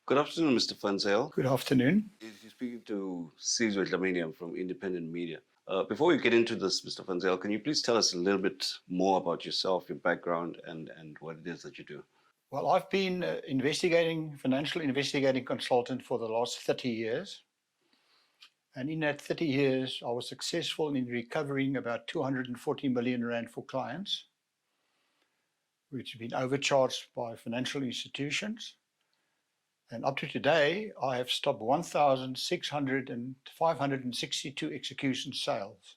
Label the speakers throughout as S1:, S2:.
S1: Good afternoon, Mr. Van Zyl.
S2: Good afternoon.
S1: You're speaking to Sizwe Dlamini. I'm from Independent Media. Before we get into this, Mr. Van Zyl, can you please tell us a little bit more about yourself, your background, and what it is that you do?
S2: Well, I've been financial investigating consultant for the last 30 years. And in that 30 years, I was successful in recovering about 240 million rand for clients, which have been overcharged by financial institutions. And up to today, I have stopped 562 execution sales.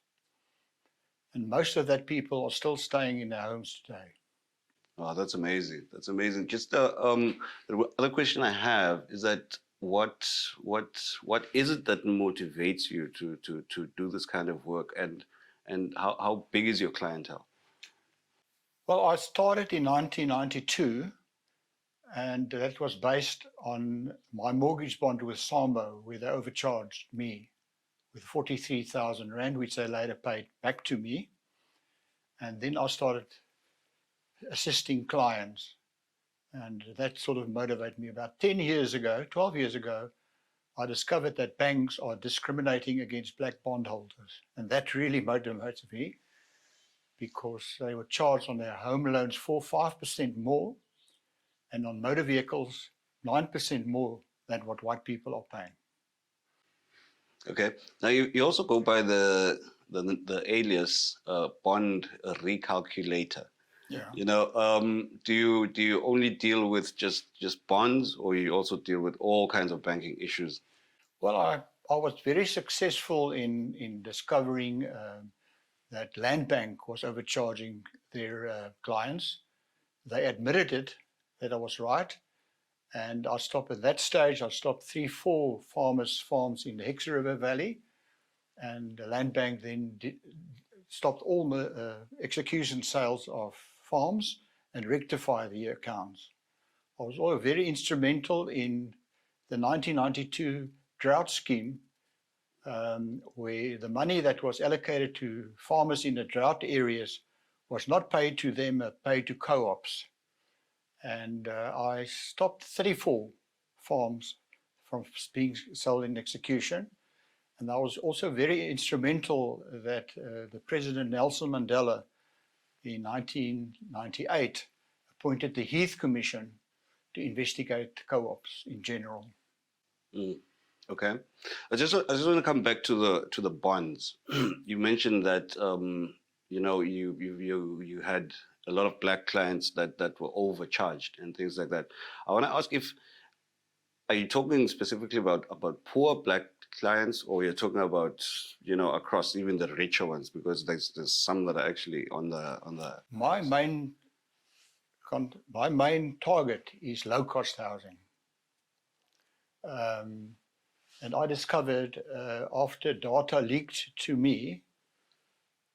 S2: And most of that people are still staying in their homes today.
S1: Oh, that's amazing. That's amazing. Just the other question I have is that what is it that motivates you to do this kind of work, and how big is your clientele?
S2: Well, I started in 1992, and that was based on my mortgage bond with Sambo, where they overcharged me with 43,000 rand, which they later paid back to me. And then I started assisting clients, and that sort of motivated me. About 12 years ago, I discovered that banks are discriminating against black bondholders, and that really motivated me, because they were charged on their home loans 5% more, and on motor vehicles 9% more than what white people are paying.
S1: Okay. Now you also go by the alias bond recalculator.
S2: Yeah.
S1: You know, do you only deal with just bonds, or you also deal with all kinds of banking issues?
S2: Well, I was very successful in discovering that Land Bank was overcharging their clients. They admitted it, that I was right, and I stopped at that stage. I stopped 3-4 farms in the Hex River Valley, and the Land Bank then stopped all the execution sales of farms and rectify the accounts. I was also very instrumental in the 1992 drought scheme, where the money that was allocated to farmers in the drought areas was not paid to them, paid to co-ops. And I stopped 34 farms from being sold in execution. And I was also very instrumental that the President Nelson Mandela in 1998 appointed the Heath Commission to investigate co-ops in general.
S1: Okay, I just want to come back to the bonds. You mentioned that you know you had a lot of black clients that were overcharged and things like that. I want to ask, are you talking specifically about poor black clients, or you're talking about, you know, across even the richer ones, because there's some that are actually on the
S2: My main target is low-cost housing. And I discovered after data leaked to me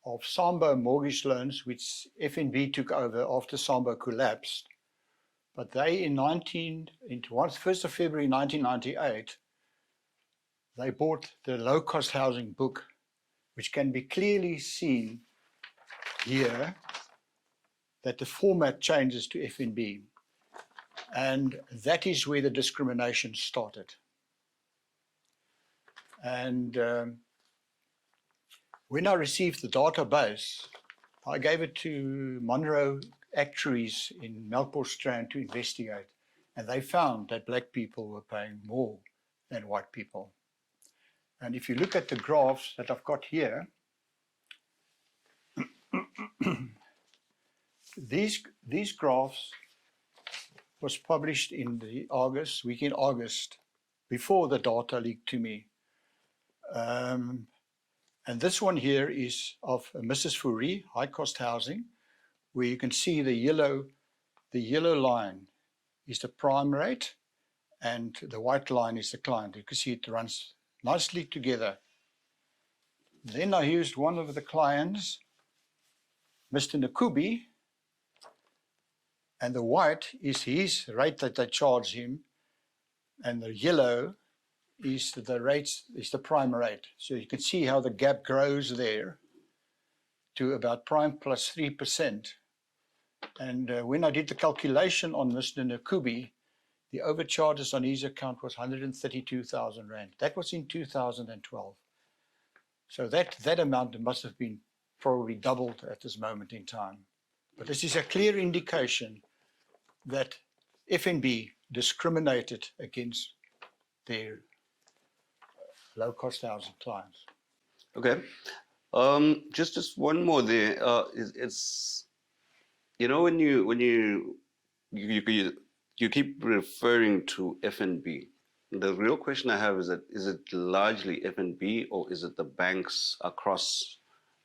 S2: of Sambo mortgage loans, which FNB took over after Sambo collapsed. But they, on 1st of February 1998, they bought the low-cost housing book, which can be clearly seen here, that the format changes to FNB. And that is where the discrimination started. And when I received the database, I gave it to Monroe actuaries in Melkbos-Strand to investigate. And they found that black people were paying more than white people. And if you look at the graphs that I've got here, these graphs was published in the week in August, before the data leaked to me. And this one here is of Mrs. Fourie, high-cost housing, where you can see the yellow line is the prime rate, and the white line is the client. You can see it runs nicely together. Then I used one of the clients, Mr. Nakubi, and the white is his rate that they charge him, and the yellow is the prime rate. So you can see how the gap grows there to about prime plus 3%. And when I did the calculation on Mr. Nakubi, the overcharges on his account was 132,000 rand. That was in 2012. So that amount must have been probably doubled at this moment in time. But this is a clear indication that FNB discriminated against their low-cost housing clients.
S1: Okay. Just one more there. It's when you keep referring to FNB. The real question I have is is it largely FNB or is it the banks across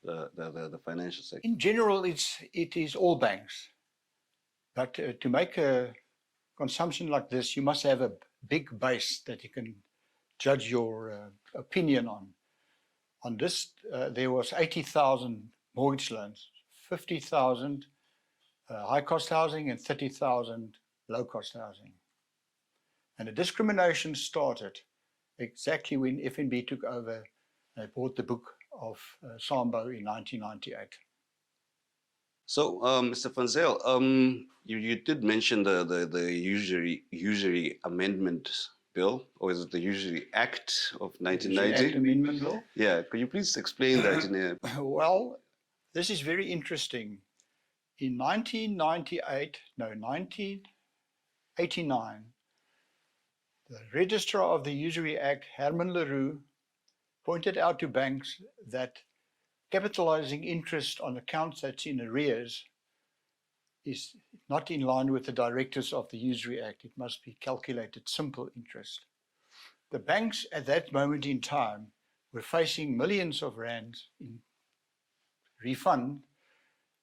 S1: the financial sector?
S2: In general, it is all banks. But to make a consumption like this, you must have a big base that you can judge your opinion on. On this, there was 80,000 mortgage loans, 50,000 high-cost housing and 30,000 low-cost housing. And the discrimination started exactly when FNB took over. They bought the book of Sambo in 1998.
S1: So, Mr. Van Zyl, you did mention the usury amendment bill, or is it the Usury Act of 1990?
S2: Act Amendment Bill?
S1: Yeah, could you please explain that in a...
S2: Well, this is very interesting. In 1989, the Registrar of the Usury Act, Herman Leroux, pointed out to banks that capitalizing interest on accounts that's in arrears is not in line with the directives of the Usury Act. It must be calculated simple interest. The banks at that moment in time were facing millions of rands in refund,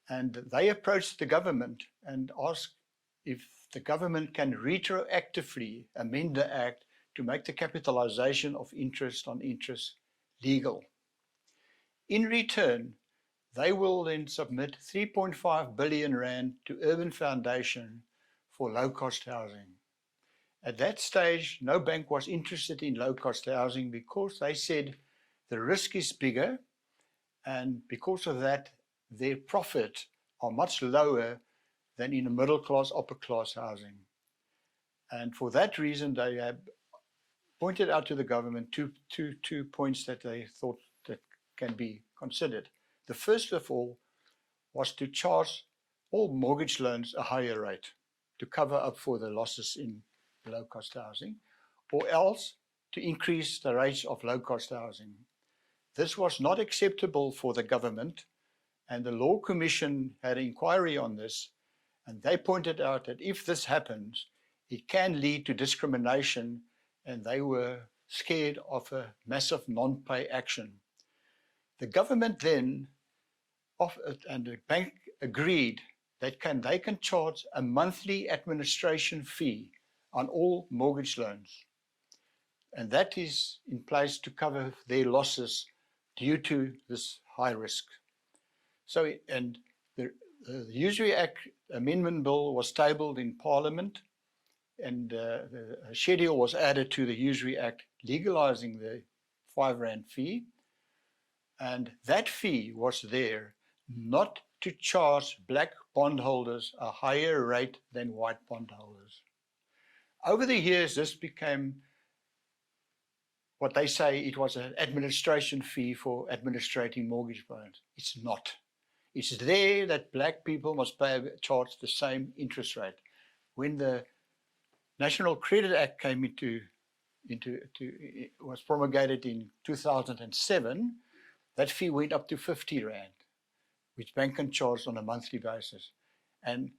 S2: and they approached the government and asked if the government can retroactively amend the Act to make the capitalization of interest on interest legal. In return, they will then submit 3.5 billion rand to Urban Foundation for low-cost housing. At that stage, no bank was interested in low-cost housing because they said the risk is bigger, and because of that, their profits are much lower than in a middle-class, upper-class housing. And for that reason, they have pointed out to the government two points that they thought that can be considered. The first of all was to charge all mortgage loans a higher rate to cover up for the losses in low-cost housing, or else to increase the rates of low-cost housing. This was not acceptable for the government, and the Law Commission had an inquiry on this, and they pointed out that if this happens, it can lead to discrimination, and they were scared of a massive non-pay action. The government then offered, and the bank agreed, that they can charge a monthly administration fee on all mortgage loans. And that is in place to cover their losses due to this high risk. So, and the Usury Act Amendment Bill was tabled in Parliament, and the schedule was added to the Usury Act, legalizing the R5 fee. And that fee was there not to charge black bondholders a higher rate than white bondholders. Over the years, this became what they say it was an administration fee for administrating mortgage loans. It's not. It's there that black people must charge the same interest rate. When the National Credit Act came was promulgated in 2007, that fee went up to 50 rand, which bank can charge on a monthly basis. And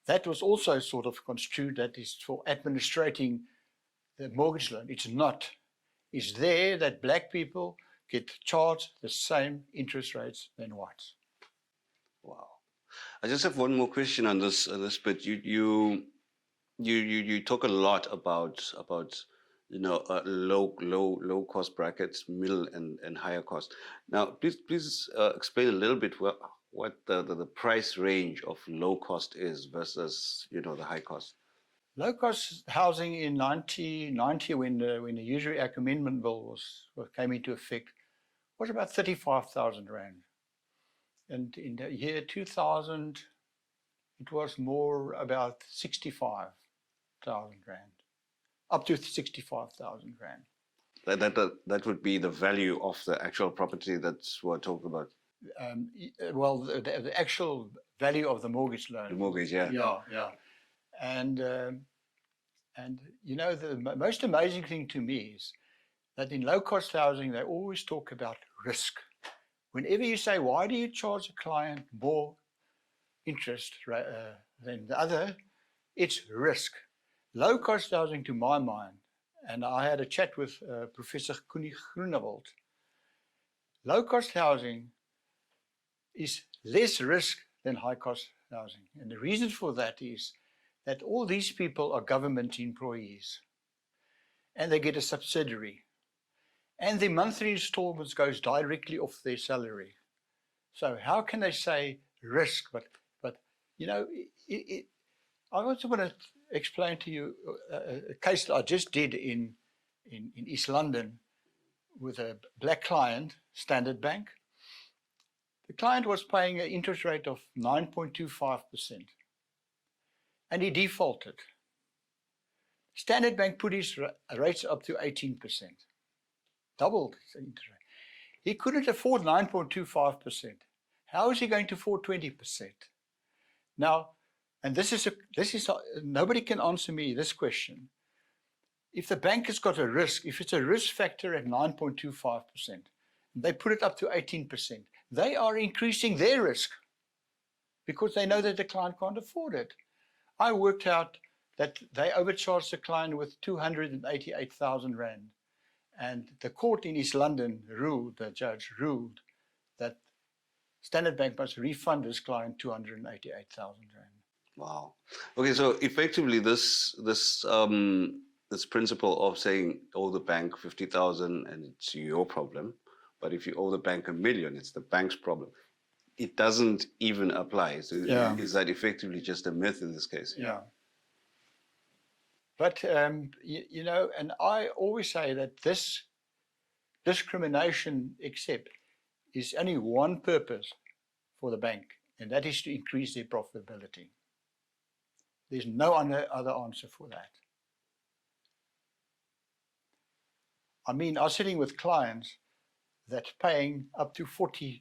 S2: that was also sort of construed that is for administrating the mortgage loan. It's not. It's there that black people get charged the same interest rates than whites.
S1: Wow. I just have one more question on this bit. You talk a lot about low cost brackets, middle and higher cost. Now, please explain a little bit what the price range of low cost is versus the high cost.
S2: Low cost housing in 1990, when the Usury Act Amendment Bill came into effect, was about 35,000 rand. And in the year 2000, it was more about 65,000 rand. up to 65,000 rand.
S1: That would be the value of the actual property that's what we're talking about.
S2: Well, the actual value of the mortgage loan.
S1: The mortgage, yeah.
S2: Yeah. And you know, the most amazing thing to me is that in low-cost housing, they always talk about risk. Whenever you say, why do you charge a client more interest than the other, it's risk. Low-cost housing, to my mind, and I had a chat with Professor Koenie Groenewald, low-cost housing is less risk than high-cost housing. And the reason for that is that all these people are government employees and they get a subsidiary. And the monthly installments goes directly off their salary. So how can they say risk? But you know, I also want to explain to you a case that I just did in East London with a black client, Standard Bank. The client was paying an interest rate of 9.25%, and he defaulted. Standard Bank put his rates up to 18%, doubled his interest rate. He couldn't afford 9.25%. How is he going to afford 20%? Now, and this is nobody can answer me this question. If the bank has got a risk, if it's a risk factor at 9.25%, they put it up to 18%, they are increasing their risk because they know that the client can't afford it. I worked out that they overcharged the client with 288,000 rand. And the court in East London ruled, the judge ruled, that Standard Bank must refund this client 288,000 rand.
S1: Wow. Okay, so effectively, this principle of saying owe the bank 50,000 and it's your problem, but if you owe the bank 1 million, it's the bank's problem. It doesn't even apply. So is that effectively just a myth in this case?
S2: Yeah. But you know, and I always say that this discrimination is only one purpose for the bank, and that is to increase their profitability. There's no other answer for that. I mean, I was sitting with clients that paying up to 40%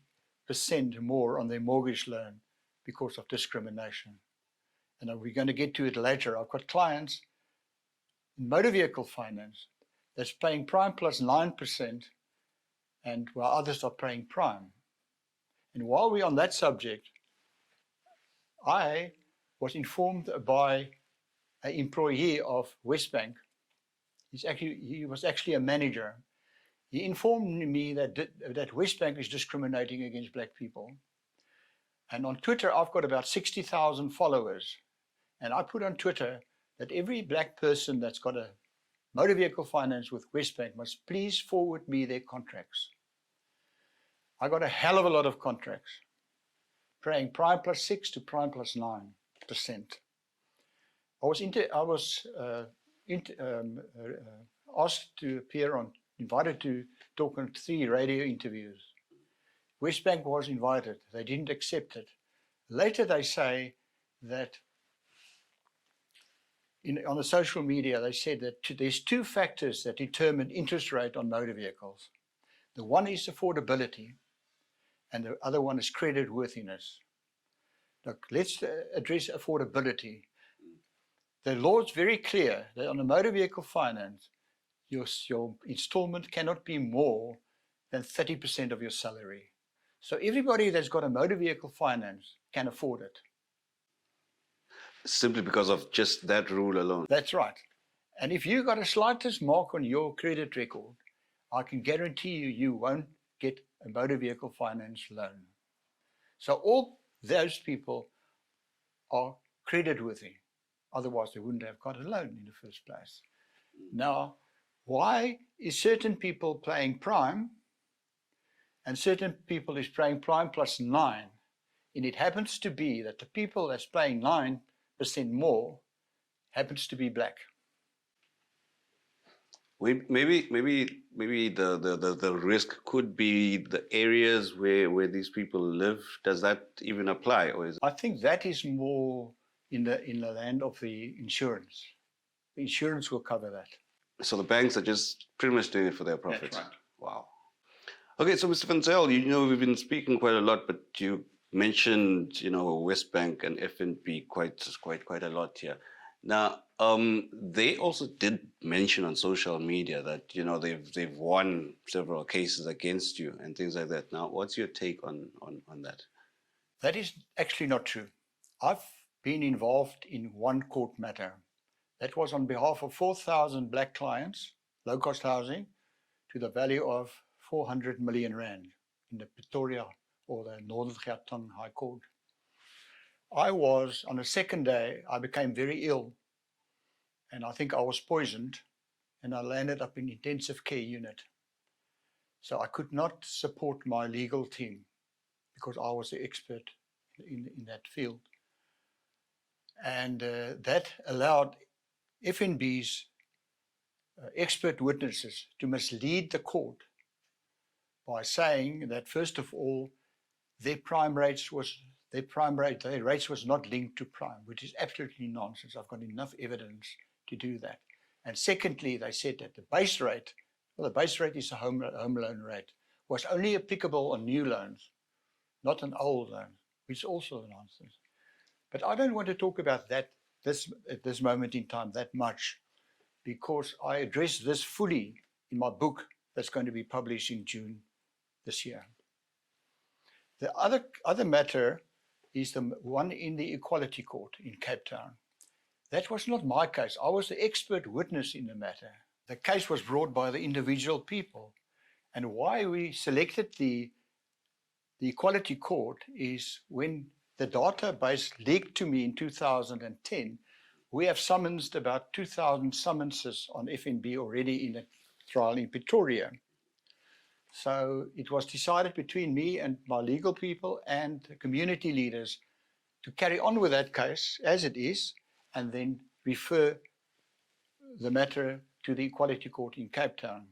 S2: more on their mortgage loan because of discrimination. And we're going to get to it later. I've got clients in motor vehicle finance that's paying prime plus 9%, and while others are paying prime. And while we're on that subject, I was informed by an employee of Westbank. He was actually a manager. He informed me that Westbank is discriminating against black people. And on Twitter, I've got about 60,000 followers. And I put on Twitter that every black person that's got a motor vehicle finance with Westbank must please forward me their contracts. I got a hell of a lot of contracts, paying prime plus 6 to prime plus 9%. I was asked to appear invited to talk on 3 radio interviews. Westbank was invited. They didn't accept it. Later they say that on the social media, they said that there's 2 factors that determine interest rate on motor vehicles. The one is affordability, and the other one is credit worthiness. Look, let's address affordability. The law is very clear that on a motor vehicle finance, your installment cannot be more than 30% of your salary. So everybody that's got a motor vehicle finance can afford it.
S1: Simply because of just that rule alone.
S2: That's right. And if you got a slightest mark on your credit record, I can guarantee you won't get a motor vehicle finance loan. So all those people are credit worthy. Otherwise, they wouldn't have got a loan in the first place. Now, why is certain people paying prime and certain people is paying prime plus 9? And it happens to be that the people that's paying 9% more happens to be black.
S1: Maybe the risk could be the areas where these people live. Does that even apply, or is
S2: I think that is more in the land of the insurance. the insurance will cover that.
S1: So the banks are just pretty much doing it for their profits.
S2: That's right.
S1: Wow. Okay, so Mr. Van Zyl, we've been speaking quite a lot, but you mentioned, Westbank and FNB quite a lot here. Now, they also did mention on social media that, they've won several cases against you and things like that. Now, what's your take on that?
S2: That is actually not true. I've been involved in one court matter. That was on behalf of 4,000 black clients, low-cost housing, to the value of 400 million rand in the Pretoria or the Northern Gauteng High Court. On the second day, I became very ill, and I think I was poisoned, and I landed up in intensive care unit. So I could not support my legal team because I was the expert in that field. And that allowed FNB's expert witnesses to mislead the court by saying that, first of all, their rates was not linked to prime, which is absolutely nonsense. I've got enough evidence to do that. And secondly, they said that the base rate is a home loan rate, was only applicable on new loans, not on old loans, which is also nonsense. But I don't want to talk about that at this moment in time that much, because I address this fully in my book that's going to be published in June this year. The other matter is the one in the Equality Court in Cape Town. That was not my case. I was the expert witness in the matter. The case was brought by the individual people. And why we selected the Equality Court is when the database leaked to me in 2010, we have summoned about 2,000 summonses on FNB already in a trial in Pretoria. So it was decided between me and my legal people and community leaders to carry on with that case as it is, and then refer the matter to the Equality Court in Cape Town.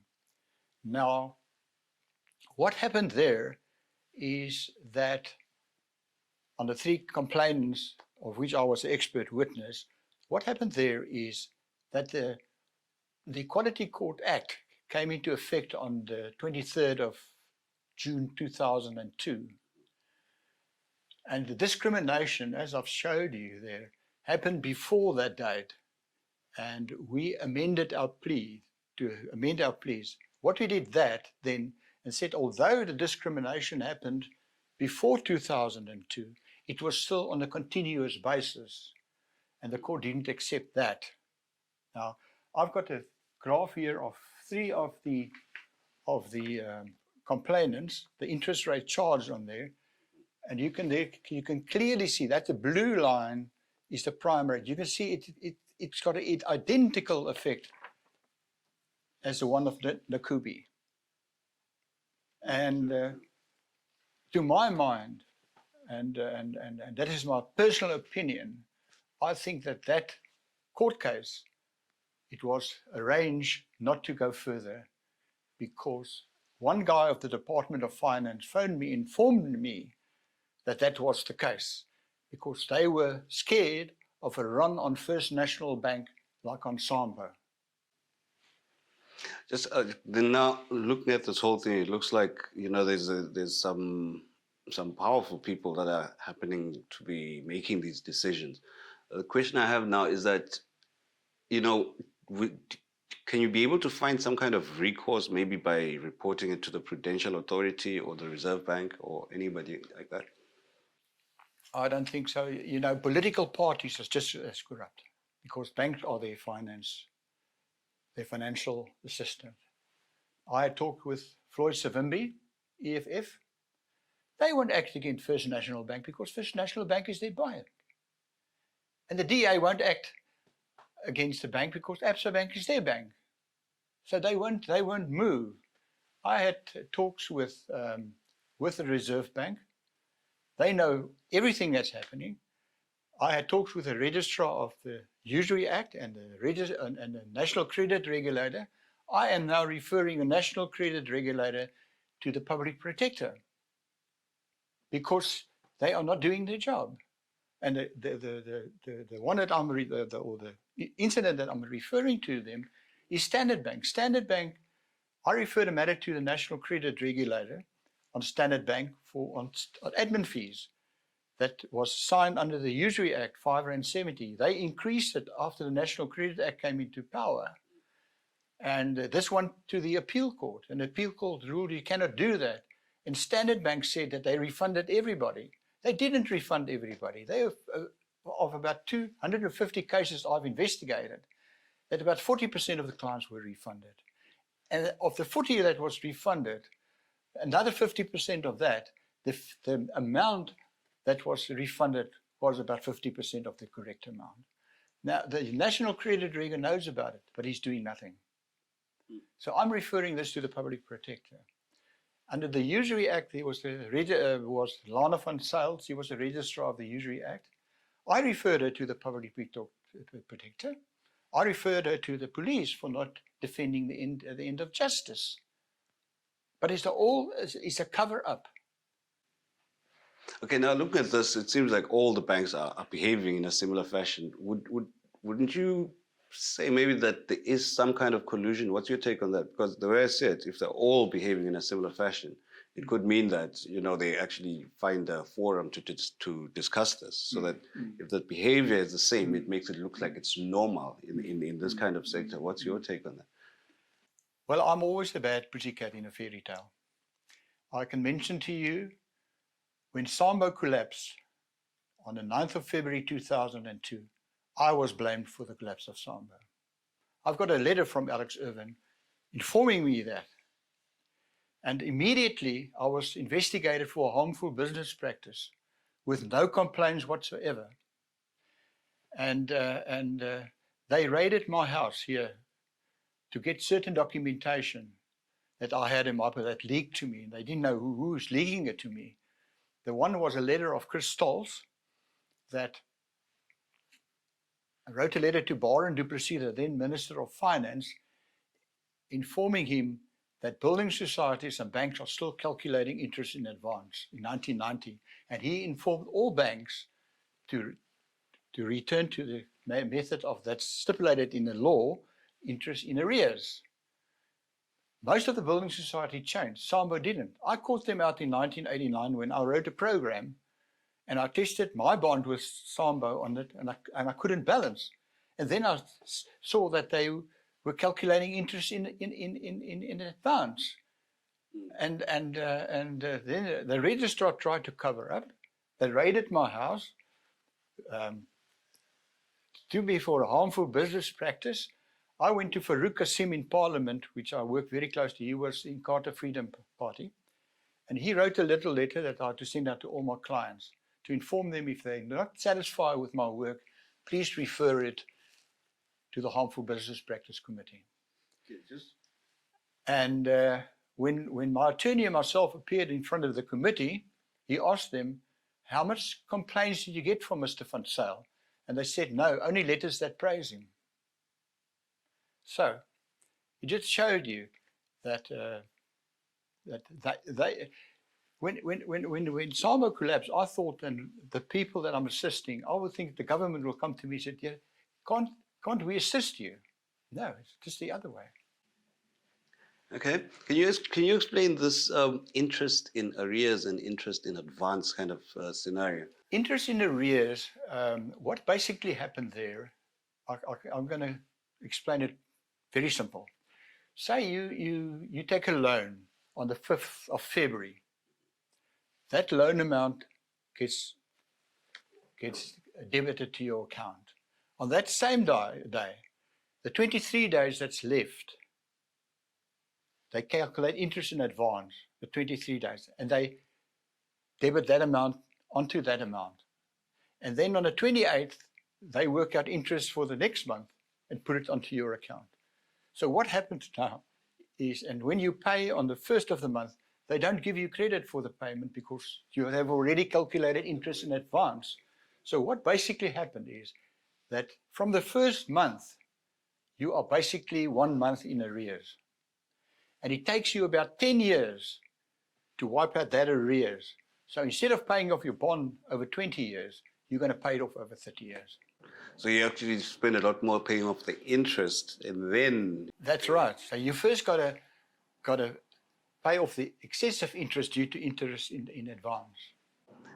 S2: Now, what happened there is that on the 3 complainants, of which I was the expert witness, what happened there is that the Equality Court Act came into effect on the 23rd of June 2002. And the discrimination, as I've showed you there, happened before that date. And we amended our plea to amend our pleas. What we did that then and said, although the discrimination happened before 2002, it was still on a continuous basis. And the court didn't accept that. Now, I've got a graph here of 3 of the complainants, the interest rate charged on there, and you can clearly see that the blue line is the prime rate. You can see it's got an identical effect as the one of the Nakubi. And to my mind, and that is my personal opinion, I think that court case, it was arranged not to go further because one guy of the Department of Finance informed me that was the case, because they were scared of a run on First National Bank like on Sambo.
S1: Just then now, looking at this whole thing, it looks like there's some powerful people that are happening to be making these decisions. The question I have now is that, can you be able to find some kind of recourse, maybe by reporting it to the Prudential Authority or the Reserve Bank or anybody like that?
S2: I don't think so. Political parties are just as corrupt because banks are their financial assistant. I had talked with Floyd Savimbi, EFF. They won't act against First National Bank because First National Bank is their buyer. And the DA won't act against the bank because Absa Bank is their bank. So they won't move. I had talks with the Reserve Bank. They know everything that's happening. I had talks with the registrar of the Usury Act and the National Credit Regulator. I am now referring a National Credit Regulator to the Public Protector because they are not doing their job. And the one that incident that I'm referring to them is Standard Bank. Standard Bank, I referred a matter to the National Credit Regulator on Standard Bank on admin fees that was signed under the Usury Act, R570. They increased it after the National Credit Act came into power. And this went to the appeal court. And the appeal court ruled you cannot do that. And Standard Bank said that they refunded everybody. They didn't refund everybody. They of about 250 cases I've investigated, that about 40% of the clients were refunded. And of the 40 that was refunded, another 50% of that, the amount that was refunded was about 50% of the correct amount. Now, the National Credit Regulator knows about it, but he's doing nothing. So I'm referring this to the Public Protector. Under the Usury Act, there was Dlamini Van Zyl. He was the Registrar of the Usury Act. I referred her to the Public Protector. I referred her to the police for not defending the end of justice. But it's a cover-up.
S1: Okay, now looking at this, it seems like all the banks are behaving in a similar fashion. Wouldn't you say maybe that there is some kind of collusion? What's your take on that? Because the way I see it, if they're all behaving in a similar fashion, it could mean that, you know, they actually find a forum to discuss this, so that if that behavior is the same, it makes it look like it's normal in this kind of sector. What's your take on that?
S2: Well, I'm always the bad pussycat in a fairy tale. I can mention to you, when Sambo collapsed on the 9th of February 2002, I was blamed for the collapse of Sambo. I've got a letter from Alex Irvin informing me that. And immediately I was investigated for harmful business practice with no complaints whatsoever. And they raided my house here to get certain documentation that I had in my pocket that leaked to me. And they didn't know who was leaking it to me. The one was a letter of Chris Stolz that I wrote a letter to Baron du Plessis, the then Minister of Finance, informing him that building societies and banks are still calculating interest in advance in 1990. And he informed all banks to return to the method of that stipulated in the law, interest in arrears. Most of the building society changed. Sambo didn't. I caught them out in 1989 when I wrote a program and I tested my bond with Sambo on it, and I couldn't balance. And then I saw that they were calculating interest in advance. And then the registrar tried to cover up. They raided my house to me for a harmful business practice. I went to Farouk Kasim in Parliament, which I worked very close to. He was in Carter Freedom Party. And he wrote a little letter that I had to send out to all my clients to inform them if they're not satisfied with my work, please refer it to the Harmful Business Practice Committee. And when my attorney and myself appeared in front of the committee, he asked them, how much complaints did you get from Mr. Van Zyl? And they said, no, only letters that praise him. So it just showed you that when Sambo collapsed, I thought, and the people that I'm assisting, I would think the government will come to me and say, yeah, can't we assist you? No, it's just the other way.
S1: Okay. Can you explain this interest in arrears and interest in advance kind of scenario?
S2: Interest in arrears, what basically happened there, I'm going to explain it very simple. Say you take a loan on the 5th of February. That loan amount gets debited to your account. On that same day, the 23 days that's left, they calculate interest in advance, the 23 days, and they debit that amount onto that amount. And then on the 28th, they work out interest for the next month and put it onto your account. So what happens now is, and when you pay on the 1st of the month, they don't give you credit for the payment because you have already calculated interest in advance. So what basically happened is that from the first month, you are basically 1 month in arrears. And it takes you about 10 years to wipe out that arrears. So instead of paying off your bond over 20 years, you're going to pay it off over 30 years.
S1: So you actually spend a lot more paying off the interest, and then
S2: That's right. So you first got to pay off the excessive interest due to interest in advance.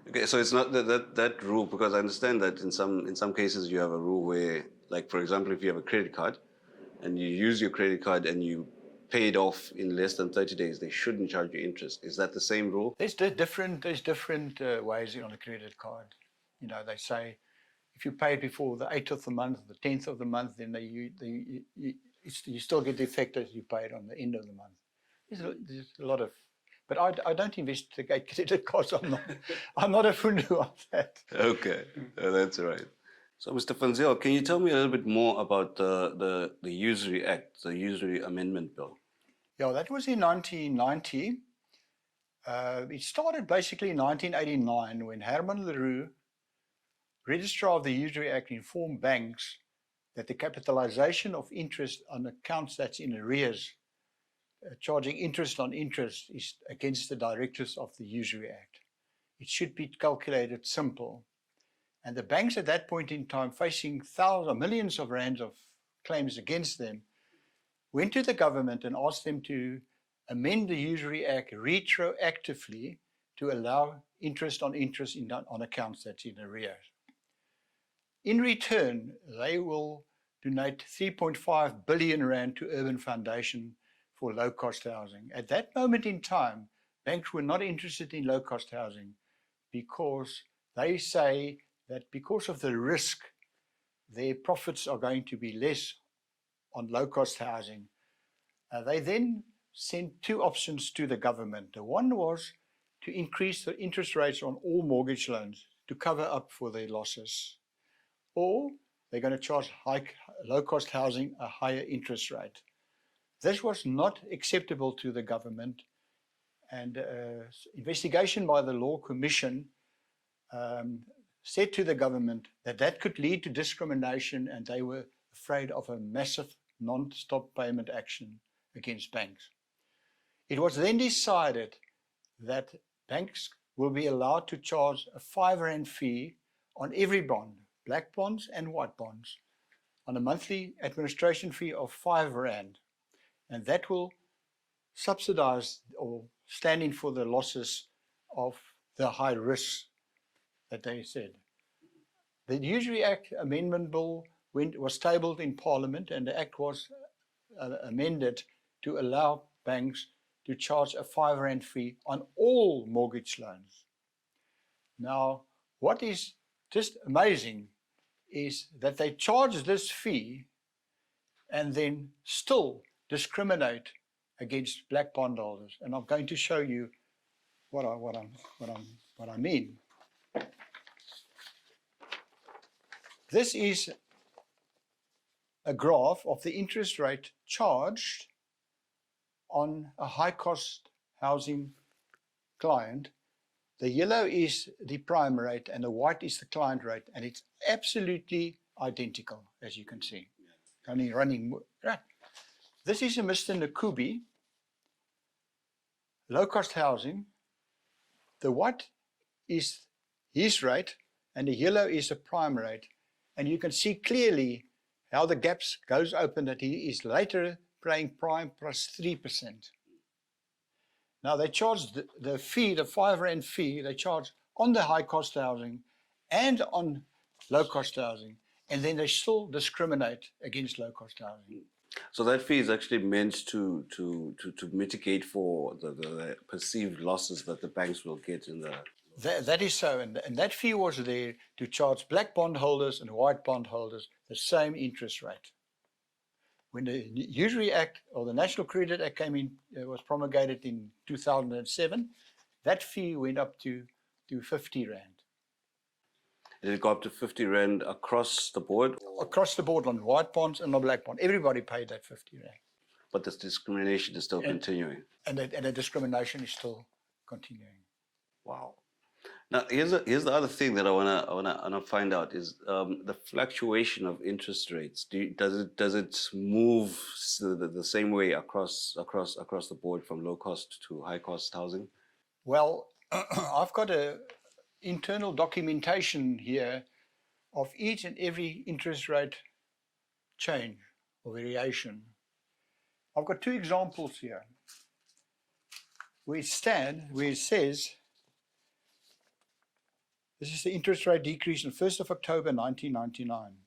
S1: okay. So it's not that rule, because I understand that in some cases you have a rule where, like for example, if you have a credit card and you use your credit card and you pay it off in less than 30 days, they shouldn't charge you interest. Is that the same rule?
S2: There's different ways on a credit card. You know, they say if you pay it before the 8th of the month, the 10th of the month, then you still get the effect as you pay it on the end of the month. There's a lot of, but I don't investigate credit cards. I'm not a fundu of that.
S1: Okay, that's right. So, Mr. Van Zyl, can you tell me a little bit more about the Usury Act, the Usury Amendment Bill?
S2: Yeah, that was in 1990. It started basically in 1989 when Herman Leroux, Registrar of the Usury Act, informed banks that the capitalization of interest on accounts that's in arrears, charging interest on interest, is against the directives of the Usury Act. It should be calculated simple. And the banks at that point in time, facing millions of rands of claims against them, went to the government and asked them to amend the Usury Act retroactively to allow interest on interest on accounts that's in arrears. In return, they will donate 3.5 billion rand to Urban Foundation for low-cost housing. At that moment in time, banks were not interested in low-cost housing because they say that because of the risk, their profits are going to be less on low-cost housing. They then sent two options to the government. The one was to increase the interest rates on all mortgage loans to cover up for their losses, or they're going to charge low-cost housing a higher interest rate. This was not acceptable to the government, and investigation by the Law Commission said to the government that that could lead to discrimination, and they were afraid of a massive non-stop payment action against banks. It was then decided that banks will be allowed to charge a 5 rand fee on every bond, black bonds and white bonds, on a monthly administration fee of 5 rand. And that will subsidize or stand in for the losses of the high risks that they said. The Usury Act Amendment Bill was tabled in Parliament, and the Act was amended to allow banks to charge a 5 rand fee on all mortgage loans. Now, what is just amazing is that they charge this fee and then still discriminate against black bondholders. And I'm going to show you what I mean. This is a graph of the interest rate charged on a high-cost housing client. The yellow is the prime rate and the white is the client rate, and it's absolutely identical, as you can see. Only running. Right. This is a Mr. Nakubi, low-cost housing. The white is his rate, and the yellow is a prime rate. And you can see clearly how the gaps goes open, that he is later paying prime plus 3%. Now they charge the fee, the 5 rand fee, they charge on the high cost housing and on low cost housing, and then they still discriminate against low cost housing.
S1: So that fee is actually meant to mitigate for the perceived losses that the banks will get in the...
S2: That is so, and that fee was there to charge black bondholders and white bondholders the same interest rate. When the Usury Act or the National Credit Act came in, was promulgated in 2007, that fee went up to 50 rand.
S1: Did it go up to 50 rand across the board?
S2: Across the board on white bonds and on black bonds. Everybody paid that 50 rand.
S1: But this discrimination is still continuing.
S2: And the discrimination is still continuing.
S1: Wow. Now, here's the other thing that I wanna find out is the fluctuation of interest rates. Does it move the same way across the board from low cost to high cost housing?
S2: Well, I've got a internal documentation here of each and every interest rate change or variation. I've got two examples here where it says, this is the interest rate decrease on 1st of October 1999.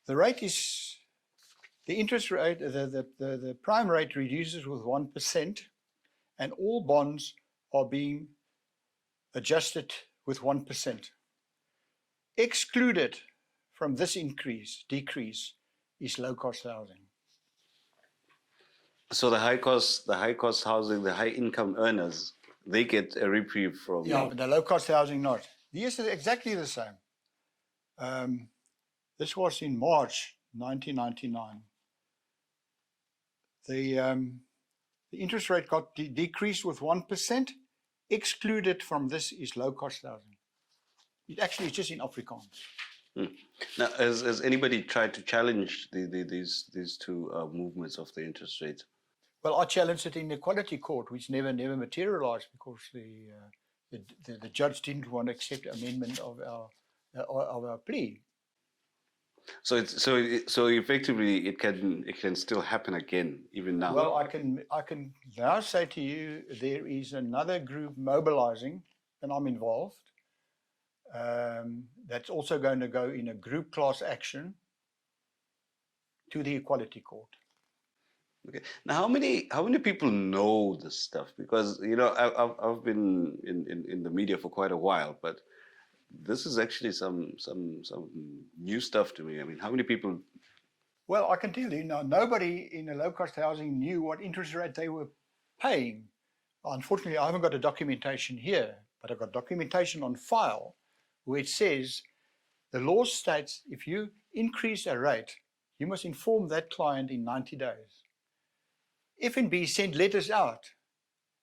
S2: The interest rate, the prime rate reduces with 1%, and all bonds are being adjusted with 1%. Excluded from this decrease is low-cost housing.
S1: So the high cost housing, the high income earners, they get a reprieve from.
S2: Yeah, but the low-cost housing not. These are exactly the same. This was in March 1999. The interest rate got decreased with 1%. Excluded from this is low-cost housing. It actually is just in Afrikaans.
S1: Now, has anybody tried to challenge these two movements of the interest rate?
S2: Well, I challenged it in the Equality Court, which never materialized because the judge didn't want to accept amendment of our plea.
S1: So effectively it can still happen again even now.
S2: Well, I can now say to you there is another group mobilizing, and I'm involved. That's also going to go in a group class action to the Equality Court.
S1: Okay. Now, how many people know this stuff? Because I've been in the media for quite a while, but this is actually some new stuff to me. I mean, how many people?
S2: Well, I can tell you now, nobody in the low-cost housing knew what interest rate they were paying. Unfortunately, I haven't got the documentation here, but I've got documentation on file where it says the law states if you increase a rate, you must inform that client in 90 days. FNB sent letters out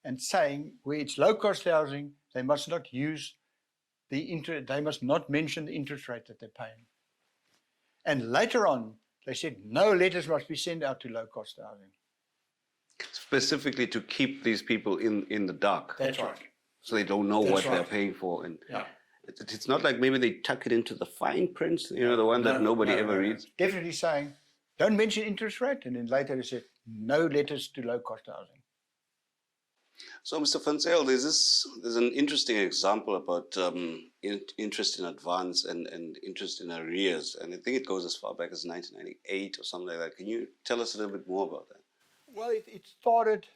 S2: and saying where it's low-cost housing, they must not use they must not mention the interest rate that they're paying. And later on, they said no letters must be sent out to low-cost housing.
S1: Specifically to keep these people in the dark.
S2: That's right.
S1: So they don't know what they're paying for. And
S2: yeah.
S1: It's not like maybe they tuck it into the fine print, the one that nobody ever reads.
S2: Definitely saying, don't mention interest rate. And then later they said, no letters to low-cost housing.
S1: So, Mr. Van Zyl, there's an interesting example about interest in advance and interest in arrears. And I think it goes as far back as 1998 or something like that. Can you tell us a little bit more about that?
S2: Well, it started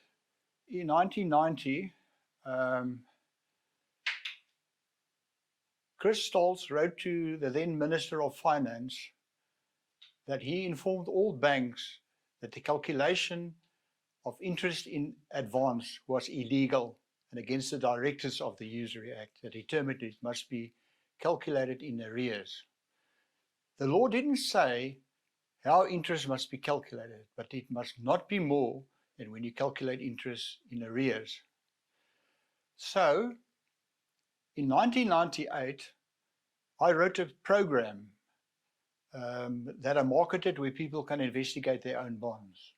S2: in 1990. Chris Stolz wrote to the then Minister of Finance that he informed all banks that the calculation of interest in advance was illegal and against the directives of the Usury Act, that determined it must be calculated in arrears. The law didn't say how interest must be calculated, but it must not be more than when you calculate interest in arrears. So, in 1998, I wrote a program that I marketed where people can investigate their own bonds.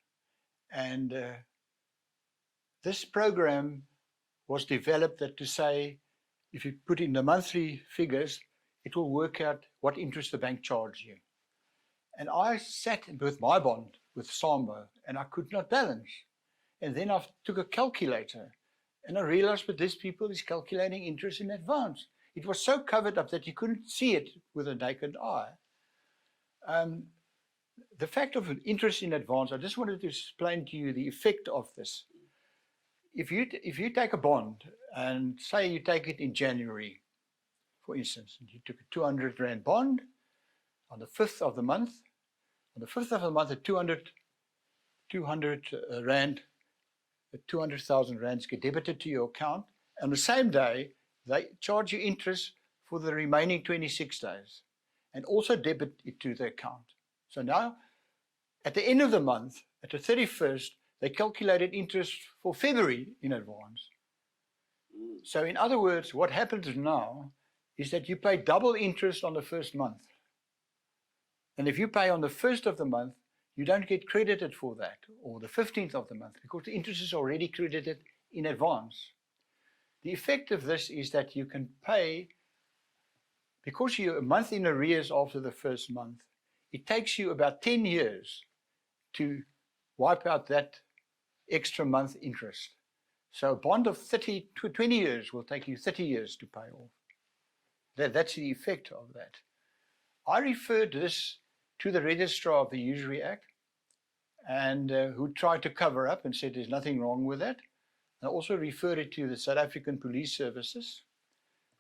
S2: And this program was developed to say, if you put in the monthly figures, it will work out what interest the bank charged you. And I sat with my bond, with Sambo, and I could not balance. And then I took a calculator, and I realized that this people is calculating interest in advance. It was so covered up that you couldn't see it with a naked eye. The fact of interest in advance, I just wanted to explain to you the effect of this. If you take a bond and say you take it in January, for instance, and you took a 200 Rand bond on the 5th of the month, the 200 Rand, 200,000 Rands get debited to your account. On the same day, they charge you interest for the remaining 26 days and also debit it to the account. So now, at the end of the month, at the 31st, they calculated interest for February in advance. So in other words, what happens now is that you pay double interest on the first month. And if you pay on the 1st of the month, you don't get credited for that, or the 15th of the month, because the interest is already credited in advance. The effect of this is that you can pay because you're a month in arrears after the first month, it takes you about 10 years to wipe out that extra month interest. So a bond of 30 to 20 years will take you 30 years to pay off. That's the effect of that. I referred this to the Registrar of the Usury Act, and who tried to cover up and said there's nothing wrong with that. I also referred it to the South African Police Services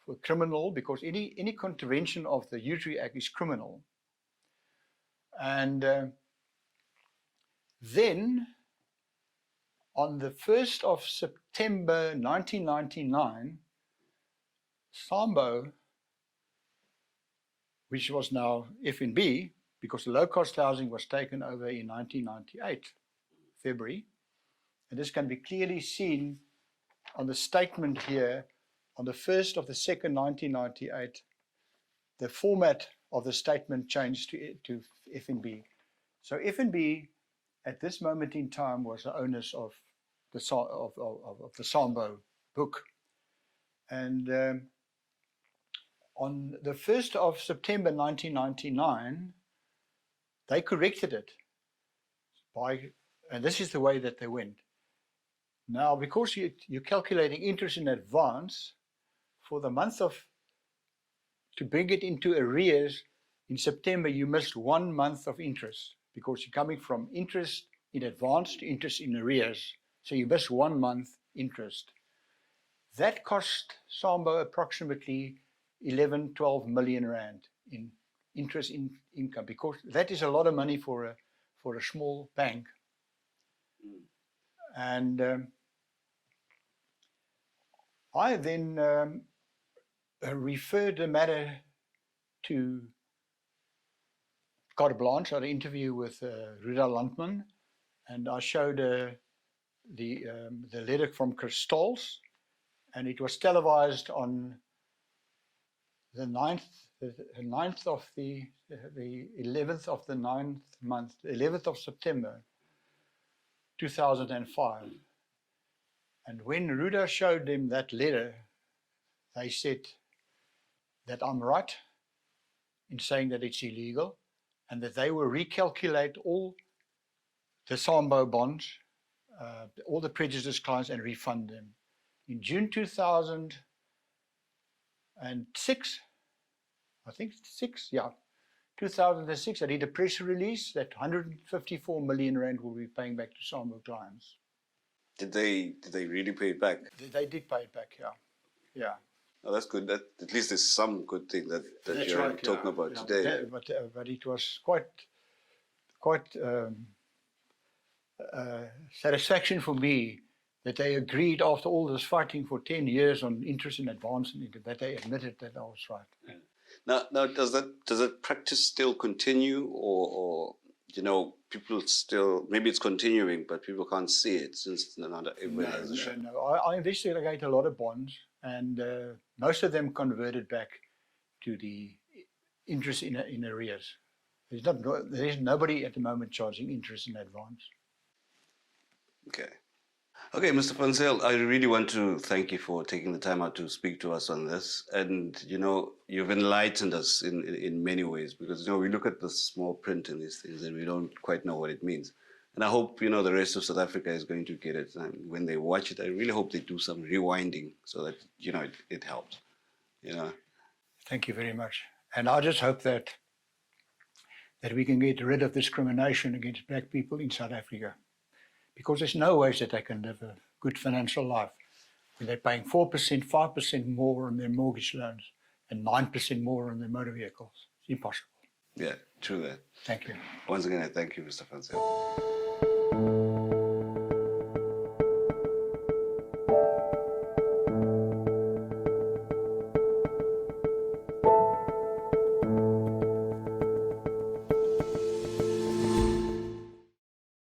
S2: for criminal, because any contravention of the Usury Act is criminal. And then on the 1st of September 1999, SAMBO, which was now FNB, because the low-cost housing was taken over in 1998, February. And this can be clearly seen on the statement here on the 1st of the 2nd, 1998. The format of the statement changed to FNB. So FNB, at this moment in time, was the owners of the SAMBO book. And on the 1st of September 1999, they corrected it and this is the way that they went. Now, because you're calculating interest in advance, for the month to bring it into arrears in September, you missed 1 month of interest, because you're coming from interest in advance to interest in arrears. So you missed 1 month interest. That cost SAMBO approximately 11-12 million rand in interest in income, because that is a lot of money for a small bank. And I then referred the matter to carte blanche. I had an interview with Ruda Landman, and I showed the letter from Christals, and it was televised on the 11th of the 9th month, the 11th of September 2005. And when Ruda showed them that letter, they said that I'm right in saying that it's illegal, and that they will recalculate all the SAMBO bonds, all the prejudiced clients, and refund them. In June 2006, I think 2006, I did a press release that 154 million rand will be paying back to SAMBO clients.
S1: Did they really pay it back?
S2: They did pay it back, yeah.
S1: Oh, that's good. That at least there's some good thing that you're right, talking about today.
S2: But it was quite satisfaction for me that they agreed, after all this fighting for 10 years on interest in advance, that they admitted that I was right.
S1: Yeah. Now, does that practice still continue, or people still, maybe it's continuing, but people can't see it since not everybody has a share?
S2: No. I investigate a lot of bonds, and most of them converted back to the interest in arrears. There is nobody at the moment charging interest in advance.
S1: Okay, Mr. Van Zyl, I really want to thank you for taking the time out to speak to us on this. And, you've enlightened us in many ways, because, we look at the small print in these things and we don't quite know what it means. And I hope, the rest of South Africa is going to get it. And when they watch it, I really hope they do some rewinding so that, it helps.
S2: Thank you very much. And I just hope that we can get rid of discrimination against black people in South Africa. Because there's no ways that they can live a good financial life when they're paying 4%, 5% more on their mortgage loans and 9% more on their motor vehicles. It's impossible.
S1: Yeah, true that.
S2: Thank you.
S1: Once again, I thank you, Mr. Van Zyl.